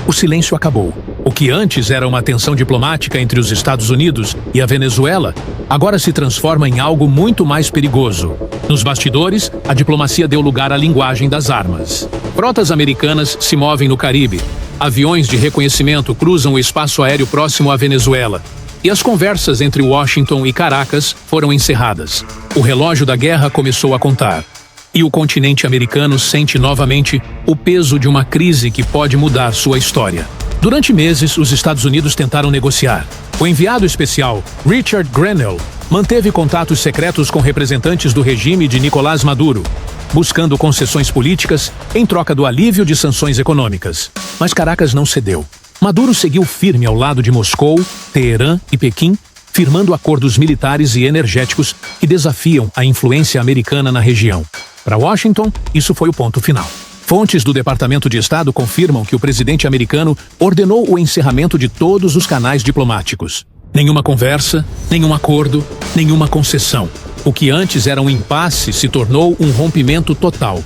O silêncio acabou. O que antes era uma tensão diplomática entre os Estados Unidos e a Venezuela, agora se transforma em algo muito mais perigoso. Nos bastidores, a diplomacia deu lugar à linguagem das armas. Frotas americanas se movem no Caribe. Aviões de reconhecimento cruzam o espaço aéreo próximo à Venezuela. E as conversas entre Washington e Caracas foram encerradas. O relógio da guerra começou a contar. E o continente americano sente novamente o peso de uma crise que pode mudar sua história. Durante meses, os Estados Unidos tentaram negociar. O enviado especial, Richard Grenell, manteve contatos secretos com representantes do regime de Nicolás Maduro, buscando concessões políticas em troca do alívio de sanções econômicas. Mas Caracas não cedeu. Maduro seguiu firme ao lado de Moscou, Teherã e Pequim, firmando acordos militares e energéticos que desafiam a influência americana na região. Para Washington, isso foi o ponto final. Fontes do Departamento de Estado confirmam que o presidente americano ordenou o encerramento de todos os canais diplomáticos. Nenhuma conversa, nenhum acordo, nenhuma concessão. O que antes era um impasse se tornou um rompimento total.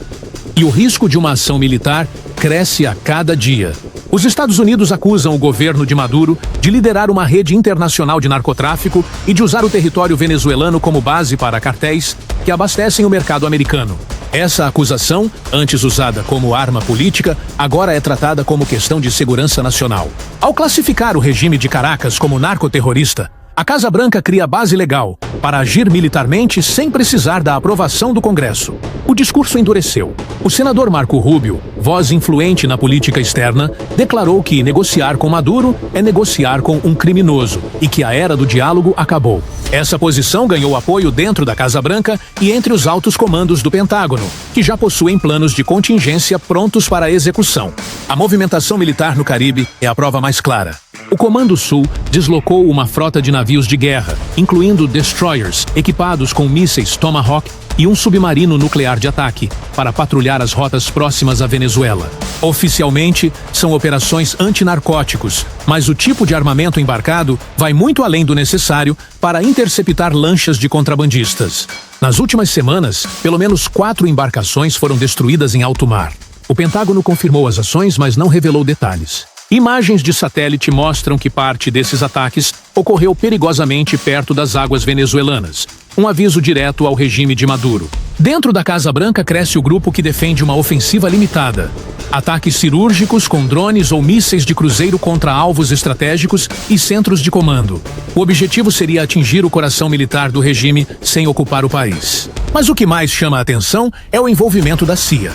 E o risco de uma ação militar cresce a cada dia. Os Estados Unidos acusam o governo de Maduro de liderar uma rede internacional de narcotráfico e de usar o território venezuelano como base para cartéis que abastecem o mercado americano. Essa acusação, antes usada como arma política, agora é tratada como questão de segurança nacional. Ao classificar o regime de Caracas como narcoterrorista, a Casa Branca cria base legal para agir militarmente sem precisar da aprovação do Congresso. O discurso endureceu. O senador Marco Rubio, voz influente na política externa, declarou que negociar com Maduro é negociar com um criminoso e que a era do diálogo acabou. Essa posição ganhou apoio dentro da Casa Branca e entre os altos comandos do Pentágono, que já possuem planos de contingência prontos para a execução. A movimentação militar no Caribe é a prova mais clara. O Comando Sul deslocou uma frota de navios de guerra, incluindo destroyers equipados com mísseis Tomahawk e um submarino nuclear de ataque, para patrulhar as rotas próximas à Venezuela. Oficialmente, são operações antinarcóticos, mas o tipo de armamento embarcado vai muito além do necessário para interceptar lanchas de contrabandistas. Nas últimas semanas, pelo menos 4 embarcações foram destruídas em alto mar. O Pentágono confirmou as ações, mas não revelou detalhes. Imagens de satélite mostram que parte desses ataques ocorreu perigosamente perto das águas venezuelanas, um aviso direto ao regime de Maduro. Dentro da Casa Branca cresce o grupo que defende uma ofensiva limitada. Ataques cirúrgicos com drones ou mísseis de cruzeiro contra alvos estratégicos e centros de comando. O objetivo seria atingir o coração militar do regime sem ocupar o país. Mas o que mais chama a atenção é o envolvimento da CIA.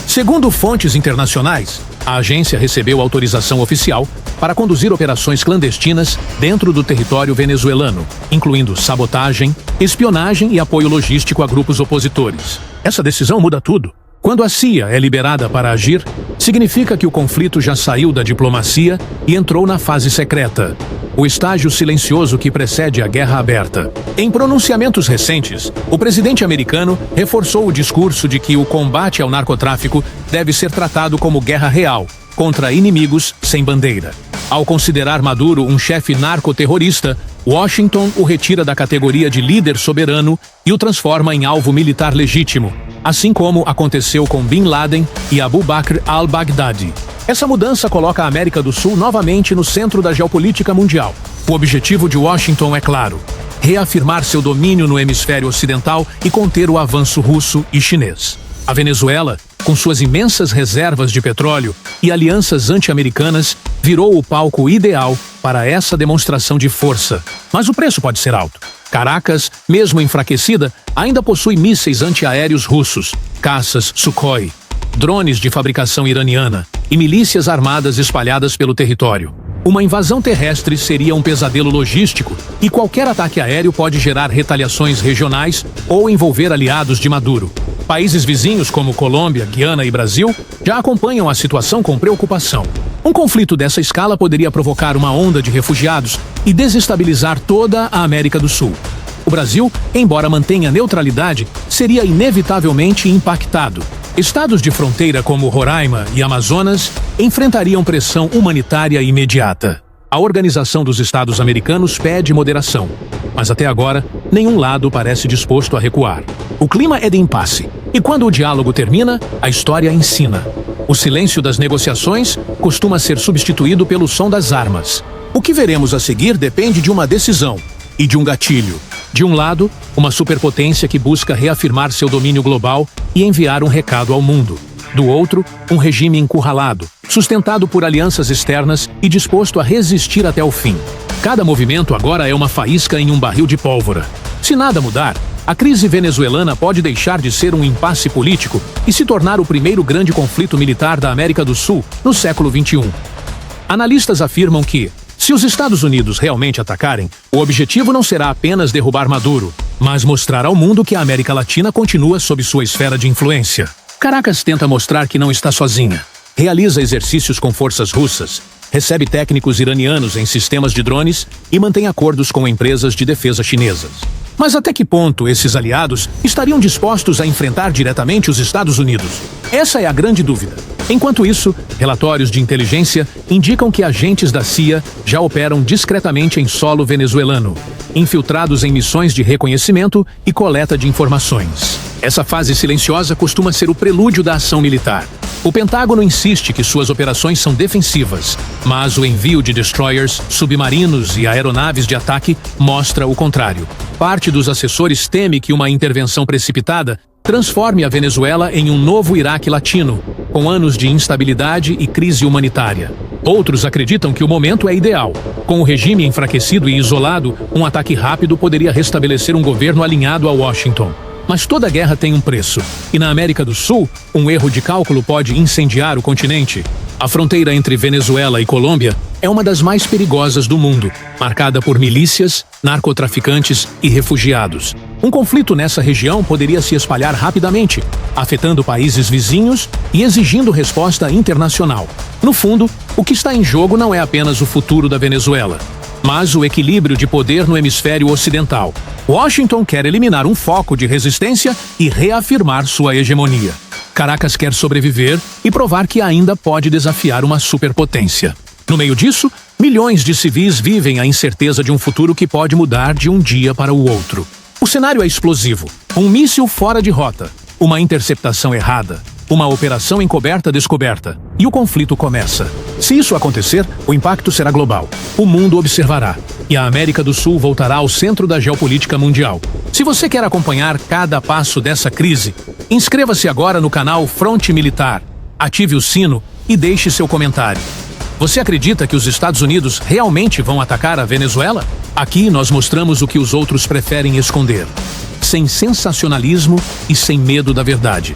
Segundo fontes internacionais, a agência recebeu autorização oficial para conduzir operações clandestinas dentro do território venezuelano, incluindo sabotagem, espionagem e apoio logístico a grupos opositores. Essa decisão muda tudo. Quando a CIA é liberada para agir, significa que o conflito já saiu da diplomacia e entrou na fase secreta, o estágio silencioso que precede a guerra aberta. Em pronunciamentos recentes, o presidente americano reforçou o discurso de que o combate ao narcotráfico deve ser tratado como guerra real, contra inimigos sem bandeira. Ao considerar Maduro um chefe narcoterrorista, Washington o retira da categoria de líder soberano e o transforma em alvo militar legítimo, assim como aconteceu com Bin Laden e Abu Bakr al-Baghdadi. Essa mudança coloca a América do Sul novamente no centro da geopolítica mundial. O objetivo de Washington é claro: reafirmar seu domínio no hemisfério ocidental e conter o avanço russo e chinês. A Venezuela, com suas imensas reservas de petróleo e alianças anti-americanas, virou o palco ideal para essa demonstração de força. Mas o preço pode ser alto. Caracas, mesmo enfraquecida, ainda possui mísseis antiaéreos russos, caças Sukhoi, drones de fabricação iraniana e milícias armadas espalhadas pelo território. Uma invasão terrestre seria um pesadelo logístico e qualquer ataque aéreo pode gerar retaliações regionais ou envolver aliados de Maduro. Países vizinhos como Colômbia, Guiana e Brasil já acompanham a situação com preocupação. Um conflito dessa escala poderia provocar uma onda de refugiados e desestabilizar toda a América do Sul. O Brasil, embora mantenha neutralidade, seria inevitavelmente impactado. Estados de fronteira como Roraima e Amazonas enfrentariam pressão humanitária imediata. A Organização dos Estados Americanos pede moderação, mas até agora, nenhum lado parece disposto a recuar. O clima é de impasse, e quando o diálogo termina, a história ensina. O silêncio das negociações costuma ser substituído pelo som das armas. O que veremos a seguir depende de uma decisão e de um gatilho. De um lado, uma superpotência que busca reafirmar seu domínio global e enviar um recado ao mundo. Do outro, um regime encurralado, sustentado por alianças externas e disposto a resistir até o fim. Cada movimento agora é uma faísca em um barril de pólvora. Se nada mudar, a crise venezuelana pode deixar de ser um impasse político e se tornar o primeiro grande conflito militar da América do Sul no século XXI. Analistas afirmam que, se os Estados Unidos realmente atacarem, o objetivo não será apenas derrubar Maduro, mas mostrar ao mundo que a América Latina continua sob sua esfera de influência. Caracas tenta mostrar que não está sozinha. Realiza exercícios com forças russas, recebe técnicos iranianos em sistemas de drones e mantém acordos com empresas de defesa chinesas. Mas até que ponto esses aliados estariam dispostos a enfrentar diretamente os Estados Unidos? Essa é a grande dúvida. Enquanto isso, relatórios de inteligência indicam que agentes da CIA já operam discretamente em solo venezuelano, infiltrados em missões de reconhecimento e coleta de informações. Essa fase silenciosa costuma ser o prelúdio da ação militar. O Pentágono insiste que suas operações são defensivas, mas o envio de destroyers, submarinos e aeronaves de ataque mostra o contrário. Parte dos assessores teme que uma intervenção precipitada transforme a Venezuela em um novo Iraque latino, com anos de instabilidade e crise humanitária. Outros acreditam que o momento é ideal. Com o regime enfraquecido e isolado, um ataque rápido poderia restabelecer um governo alinhado a Washington. Mas toda guerra tem um preço, e na América do Sul, um erro de cálculo pode incendiar o continente. A fronteira entre Venezuela e Colômbia é uma das mais perigosas do mundo, marcada por milícias, narcotraficantes e refugiados. Um conflito nessa região poderia se espalhar rapidamente, afetando países vizinhos e exigindo resposta internacional. No fundo, o que está em jogo não é apenas o futuro da Venezuela, mas o equilíbrio de poder no hemisfério ocidental. Washington quer eliminar um foco de resistência e reafirmar sua hegemonia. Caracas quer sobreviver e provar que ainda pode desafiar uma superpotência. No meio disso, milhões de civis vivem a incerteza de um futuro que pode mudar de um dia para o outro. O cenário é explosivo. Um míssil fora de rota, uma interceptação errada, uma operação encoberta descoberta, e o conflito começa. Se isso acontecer, o impacto será global. O mundo observará, e a América do Sul voltará ao centro da geopolítica mundial. Se você quer acompanhar cada passo dessa crise, inscreva-se agora no canal Fronte Militar, ative o sino e deixe seu comentário. Você acredita que os Estados Unidos realmente vão atacar a Venezuela? Aqui nós mostramos o que os outros preferem esconder, sem sensacionalismo e sem medo da verdade.